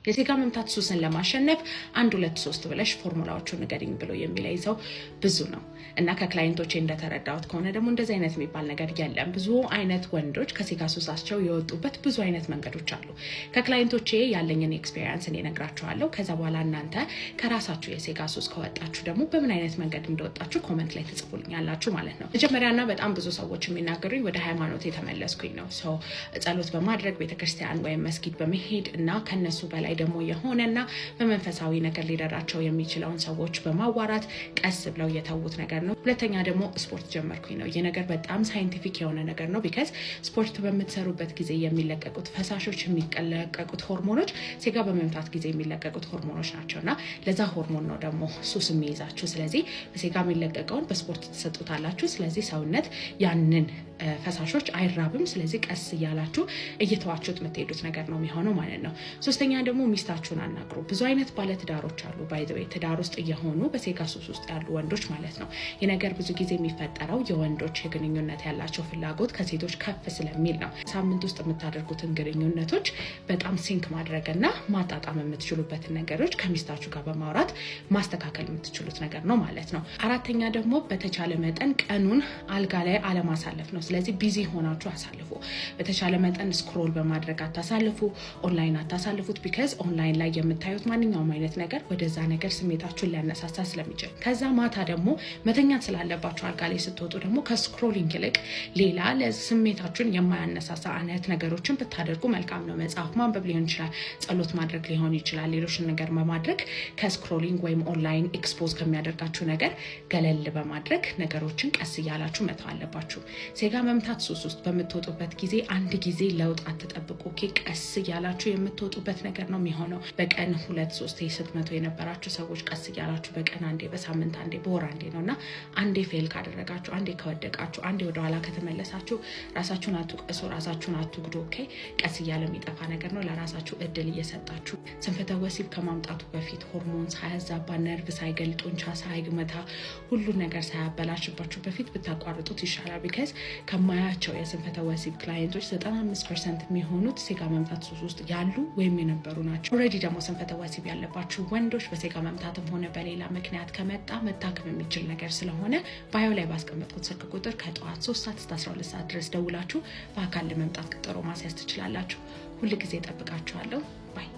የሴጋ መምታት ሱስን ለማሸነፍ 1 2 3 ብለሽ ፎርሙላዎቹን ንገሪኝ ብሎ የሚለይ ሰው ብዙ ነው እና ከክላይንቶቼ እንደተረዳሁት ከሆነ ደግሞ እንደዚህ አይነት የሚባል ነገር የለም። ብዙ አይነት ወንዶች ከሴጋ ሱሳቸው የወጡበት ብዙ አይነት መንገዶች አሉ። ከክላይንቶቼ ያለኝን ኤክስፒሪየንስ እኔ ነግራችኋለሁ። ከዛ በኋላ እናንተ ከራሳችሁ የሴጋ ሱስ ከወጣችሁ ደግሞ በምን አይነት መንገድ እንደወጣችሁ ኮሜንት ላይ ትጽፉልኛላችሁ ማለት ነው። መጀመሪያና በጣም ብዙ ሰዎች የሚናገሩኝ ወደ ሃይማኖት የተመለስኩኝ ነው። ጸሎት በማድረግ ቤተክርስቲያን ወይም መስጊድ በመሄድ እና ከነሱ በላይ ደግሞ የሆነና በመንፈሳዊ ነገር ሊረዳቸው የሚችለውን ሰዎች በማዋራት ቀስ ብለው የተውት ነገር ነው። ሁለተኛ ደግሞ ስፖርት ጀመርኩኝ ነው። ይሄ ነገር በጣም ሳይንቲፊክ የሆነ ነገር ነው። ቢካዝ ስፖርት በምትሰሩበት ጊዜ የሚለቀቁት ፈሳሾች የሚለቀቁት ሆርሞኖች ሴጋ በመምታት ጊዜ የሚለቀቁት ሆርሞኖች ናቸውና ለዛ ሆርሞን ነው ደግሞ ሱስ የሚይዛችሁ። ስለዚህ በሴጋ የሚለቀቀውን በስፖርት ትሰጡታላችሁ። ስለዚህ ሰውነት ያንን ፈሳሾች አይራብም። ስለዚህ ቀስ እያላችሁ እየተዋችሁት የምትሄዱት ነገር ነው የሚሆነው ማለት ነው። ሶስተኛ ደግሞ ሚስታችሁን አናግሩ። ብዙ አይነት ባለትዳሮች አሉ። ባይ ዘ ዌይ ትዳር ውስጥ እየሆኑ በሴጋ ሱስ ውስጥ ያሉ ወንዶች ማለት ነው። ይህ ነገር ብዙ ጊዜ የሚፈጠረው የወንዶች የግንኙነት ያላቸው ፍላጎት ከሴቶች ከፍ ስለሚል ነው። ሳምንት ውስጥ የምታደርጉትን ግንኙነቶች በጣም ሲንክ ማድረግና ማጣጣም የምትችሉበትን ነገሮች ከሚስታችሁ ጋር በማውራት ማስተካከል የምትችሉት ነገር ነው ማለት ነው። አራተኛ ደግሞ በተቻለ መጠን ቀኑን አልጋ ላይ አለማሳለፍ ነው። ስለዚህ ቢዚ ሆናችሁ አሳልፉ። በተቻለ መጠን ስክሮል በማድረግ አታሳልፉ፣ ኦንላይን አታሳልፉት። ቢካዝ ኦንላይን ላይ የምታዩት ማንኛውም አይነት ነገር ወደዛ ነገር ስሜታችሁን ሊያነሳሳ ስለሚችል። ከዛ ማታ ደግሞ መተኛት ስላለባችሁ አልጋ ላይ ስትወጡ ደግሞ ከስክሮሊንግ ይልቅ ሌላ ለስሜታችሁን የማያነሳሳ አይነት ነገሮችን ብታደርጉ መልካም ነው። መጽሐፍ ማንበብ ሊሆን ይችላል፣ ጸሎት ማድረግ ሊሆን ይችላል። ሌሎችን ነገር በማድረግ ከስክሮሊንግ ወይም ኦንላይን ኤክስፖዝ ከሚያደርጋችሁ ነገር ገለል በማድረግ ነገሮችን ቀስ እያላችሁ መተው አለባችሁ። ሴጋ መምታት ሱስ ውስጥ በምትወጡበት ጊዜ አንድ ጊዜ ለውጥ አትጠብቁ። ቀስ እያላችሁ የምትወጡበት ነገር ነው የሚሆነው። በቀን 2 3 ስትመቱ የነበራችሁ ሰዎች ቀስ እያላችሁ በቀን አንዴ፣ በሳምንት አንዴ፣ በወር አንዴ ነውና አንዴ ፌል ካደረጋችሁ፣ አንዴ ከወደቃችሁ፣ አንዴ ወደ ኋላ ከተመለሳችሁ ራሳችሁን አትውቀሱ፣ ራሳችሁን አትጉዱ። ቀስ እያለ የሚጠፋ ነገር ነው። ለራሳችሁ እድል እየሰጣችሁ ስንፈተ ወሲብ ከማምጣቱ በፊት ሆርሞን ሳያዛባ፣ ነርቭ ሳይገል፣ ጡንቻ ሳይመታ፣ ሁሉ ነገር ሳያበላሽባችሁ በፊት ብታቋርጡት ይሻላል። ቢካዝ ከማያቸው የስንፈተ ወሲብ ክላይንቶች 95% የሚሆኑት ሴጋ መምታት ሱስ ውስጥ ያሉ ወይም የነበሩ ናቸው። ኦልሬዲ ደግሞ ስንፈተ ወሲብ ያለባችሁ ወንዶች በሴጋ መምታትም ሆነ በሌላ ምክንያት ከመጣ መታከም የሚችል ነገር ስለሆነ ባዮ ላይ ባስቀመጥኩት ስልክ ቁጥር ከጠዋት 3 ሰዓት እስከ 12 ሰዓት ድረስ ደውላችሁ በአካል ለመምጣት ቀጠሮ ማስያዝ ትችላላችሁ። ሁልጊዜ ጠብቃችኋለሁ። ባይ